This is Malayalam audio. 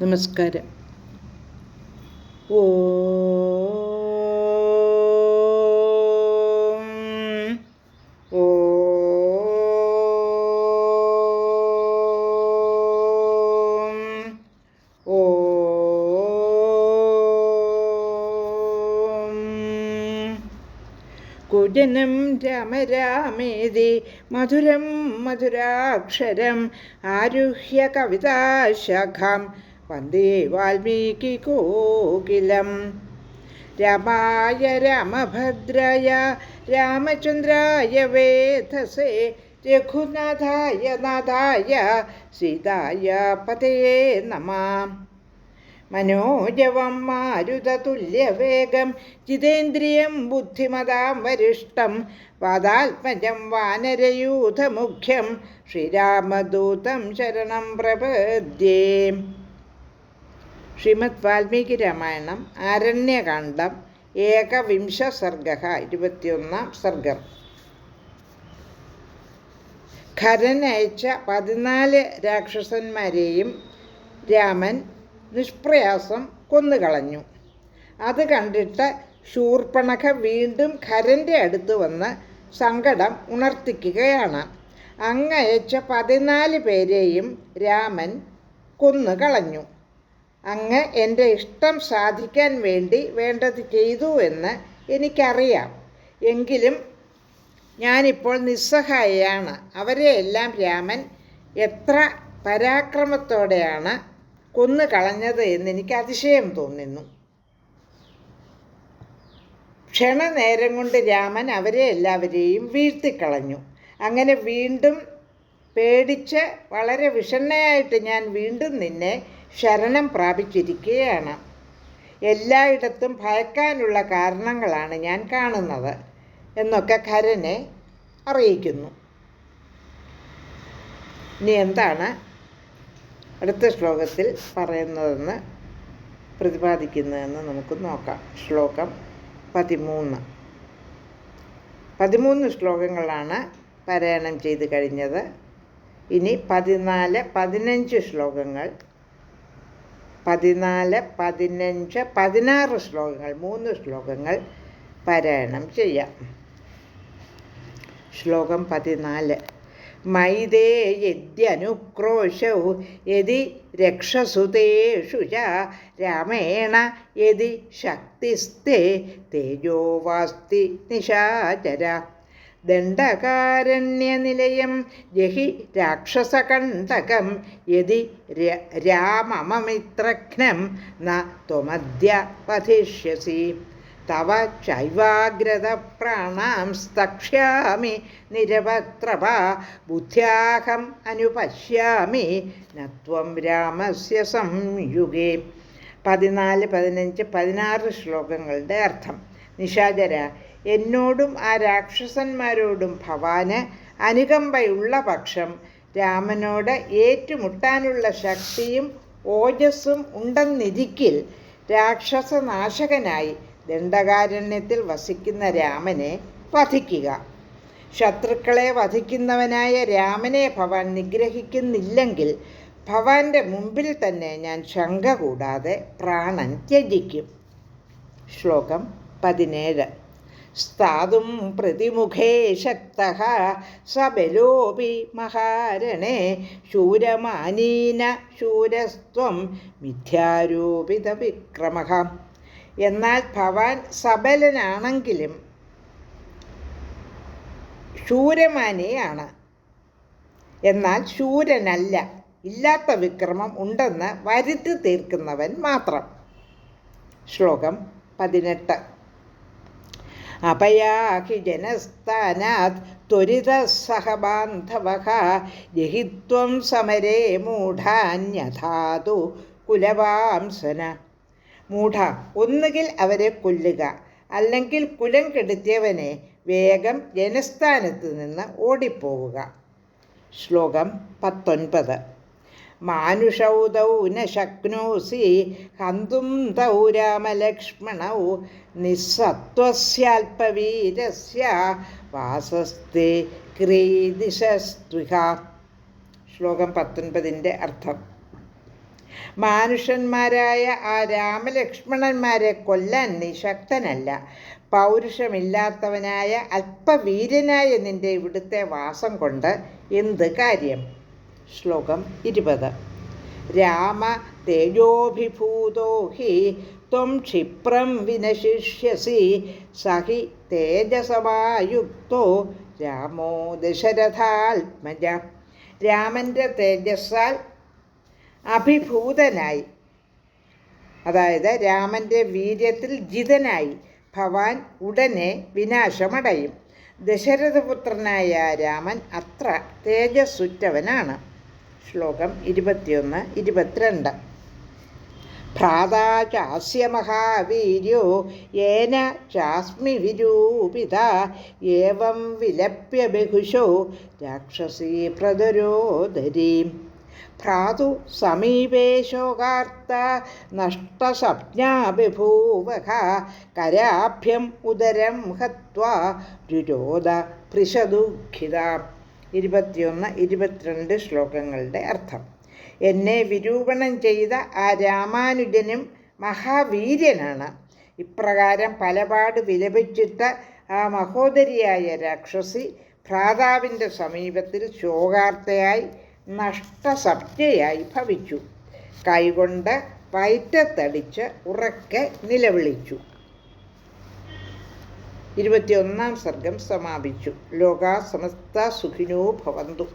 നമസ്കാരം. ഓ ഓ ഓ കുജനം രാമ രാമേതി മധുരം മധുരാക്ഷരം ആരുഹ്യ കവിതാശാഖാം വന്ദേ വാൽമീകി കോകിലം. രാമായ രാമഭദ്രായ രാമചന്ദ്രായ വേധസേ രഘുനാഥായ നാഥായ സീതായ പതയേ നമഃ. മനോജവം മാരുതതുല്യവേഗം ജിതേന്ദ്രിയം ബുദ്ധിമതാം വരിഷ്ടം വാതാത്മജം വാനരയൂഥമുഖ്യം ശ്രീരാമദൂതം ശരണം പ്രപദ്യേ. ശ്രീമദ് വാൽമീകി രാമായണം ആരണ്യകാണ്ഡം ഏകവിംശ സർഗഃ 21 സർഗം. ഖരൻ അയച്ച 14 രാക്ഷസന്മാരെയും രാമൻ നിഷ്പ്രയാസം കൊന്നുകളഞ്ഞു. അത് കണ്ടിട്ട് ശൂർപ്പണഖ വീണ്ടും ഖരൻ്റെ അടുത്ത് വന്ന് സങ്കടം ഉണർത്തിക്കുകയാണ്. അങ്ങയച്ച 14 പേരെയും രാമൻ കൊന്നുകളഞ്ഞു. അങ്ങ് എൻ്റെ ഇഷ്ടം സാധിക്കാൻ വേണ്ടി വേണ്ടത് ചെയ്തു എന്ന് എനിക്കറിയാം. എങ്കിലും ഞാനിപ്പോൾ നിസ്സഹായയാണ്. അവരെയെല്ലാം രാമൻ എത്ര പരാക്രമത്തോടെയാണ് കൊന്നു കളഞ്ഞത് എന്നെനിക്ക് അതിശയം തോന്നുന്നു. ക്ഷണനേരം കൊണ്ട് രാമൻ അവരെ എല്ലാവരെയും വീഴ്ത്തിക്കളഞ്ഞു. അങ്ങനെ വീണ്ടും പേടിച്ച് വളരെ വിഷണ്ണയായിട്ട് ഞാൻ വീണ്ടും നിന്നെ ശരണം പ്രാപിച്ചിരിക്കുകയാണ്. എല്ലായിടത്തും ഭയക്കാനുള്ള കാരണങ്ങളാണ് ഞാൻ കാണുന്നത് എന്നൊക്കെ ഖരനെ അറിയിക്കുന്നു. ഇനി എന്താണ് അടുത്ത ശ്ലോകത്തിൽ പറയുന്നതെന്ന് പ്രതിപാദിക്കുന്നതെന്ന് നമുക്ക് നോക്കാം. ശ്ലോകം 13 ശ്ലോകങ്ങളാണ് പാരായണം ചെയ്ത് കഴിഞ്ഞത്. ഇനി 14, 15 ശ്ലോകങ്ങൾ, 14, 15, 16 ശ്ലോകങ്ങൾ, 3 ശ്ലോകങ്ങൾ പാരായണം ചെയ്യാം. ശ്ലോകം 14. മൈതേ യദ്യനുക്രോശൗ യദി രക്ഷസുതേഷു ച രാമേണ യദി ശക്തിസ്തേ തേജോ വാസ്തി നിശാചര ദണ്ഡകാരണ്യനിലയം ജഹി രാക്ഷസകണ്ഠകം യദി രാമമമിത്രഘ്നം ന ത്വമദ്യ വധിഷ്യസി തവ ചൈവാഗ്രത പ്രാണാം സ്തക്ഷ്യാമി നിരവത്രപ ബുദ്ധ്യാഹം അനുപശ്യാമി നത്വം രാമസ്യ സംയുഗേ. 14, 15, 16 ശ്ലോകങ്ങളുടെ അർത്ഥം. നിശാചര, എന്നോടും ആ രാക്ഷസന്മാരോടും ഭവാന് അനുകമ്പയുള്ള പക്ഷം രാമനോട് ഏറ്റുമുട്ടാനുള്ള ശക്തിയും ഓജസ്സും ഉണ്ടെന്നിരിക്കിൽ രാക്ഷസനാശകനായി ദണ്ഡകാരണ്യത്തിൽ വസിക്കുന്ന രാമനെ വധിക്കുക. ശത്രുക്കളെ വധിക്കുന്നവനായ രാമനെ ഭവാൻ നിഗ്രഹിക്കുന്നില്ലെങ്കിൽ ഭവാന്റെ മുമ്പിൽ തന്നെ ഞാൻ ശങ്ക കൂടാതെ പ്രാണൻ ത്യജിക്കും. ശ്ലോകം 17. സ്ഥാതും പ്രതിമുഖേ ശക്തഃ സബലോപി മഹാരണേ ശൂരമാനീന ശൂരസ്ത്വം മിഥ്യാരോപിത വിക്രമഃ. എന്നാൽ ഭവാൻ സബലനാണെങ്കിലും ശൂരമാനിയാണ്, എന്നാൽ ശൂരനല്ല, ഇല്ലാത്ത വിക്രമം ഉണ്ടെന്ന് വരുത്തി തീർക്കുന്നവൻ മാത്രം. ശ്ലോകം 18. അപയാഹി ജനസ്ഥാനാത് ത്വരിതഃ സഹ ബാന്ധവഃ ജഹിത്വം സമരേ മൂഢാന്യഥാതു കുലവാംസന. മൂഢ, ഒന്നുകിൽ അവരെ കൊല്ലുക, അല്ലെങ്കിൽ കുലം കെടുത്തിയവനെ വേഗം ജനസ്ഥാനത്ത് നിന്ന് ഓടിപ്പോവുക. ശ്ലോകം 19. മാനുഷൗ തൗ ന ശക്നോസി ഹന്തും തൗ രാമലക്ഷ്മണൗ നിസ്സത്വസ്യാൽപവീരസ്യ വാസസ്തേ ക്രീദിശസ്ത്വിഹ. ശ്ലോകം 19 അർത്ഥം. മാനുഷന്മാരായ ആ രാമലക്ഷ്മണന്മാരെ കൊല്ലാൻ നീ ശക്തനല്ല. പൗരുഷമില്ലാത്തവനായ അല്പവീര്യനായ നിന്റെ ഇവിടുത്തെ വാസം കൊണ്ട് എന്ത് കാര്യം? ശ്ലോകം 20. രാമ തേജോഭിഭൂതോ ഹി ത്വം ക്ഷിപ്രം വിനശിഷ്യസി സഹി തേജസമായുക്തോ രാമോ ദശരഥാത്മജ. രാമൻ്റെ തേജസ്സാൽ അഭിഭൂതനായി, അതായത് രാമൻ്റെ വീര്യത്തിൽ ജിതനായി ഭവാൻ ഉടനെ വിനാശമടയും. ദശരഥപുത്രനായ രാമൻ അത്ര തേജസ്സുറ്റവനാണ്. ശ്ലോകം 21, 22. ഭ്രാതാ ചാസ്യ മഹാവീര്യോ യേന ചാസ്മി വിരൂപിത ഏവം വിലപ്യ ബഹുശോ രാക്ഷസീ പ്രദരോദരീം. ഭ്രാതു സമീപേ ശോകാർത്ത നഷ്ടസപ്ജ്ഞാ ബഭൂവഃ കരാഭ്യം ഉദരം ഹത്വാ രുരോധ ഭൃശദുഃഖിത. 21, 22 ശ്ലോകങ്ങളുടെ അർത്ഥം. എന്നെ വിരൂപണം ചെയ്ത ആ രാമാനുജനും മഹാവീര്യനാണ്. ഇപ്രകാരം പലപാട് വിലപിച്ചിട്ട് ആ മഹോദരിയായ രാക്ഷസി ഭ്രാതാവിൻ്റെ സമീപത്തിൽ ശോകാർത്തയായി നഷ്ടസപ്ജയായി ഭവിച്ചു. കൈകൊണ്ട് വയറ്റത്തടിച്ച് ഉറക്കെ നിലവിളിച്ചു. 21-ാം സർഗം സമാപിച്ചു. ലോകാ സമസ്ത സുഖിനോ ഭവന്തു.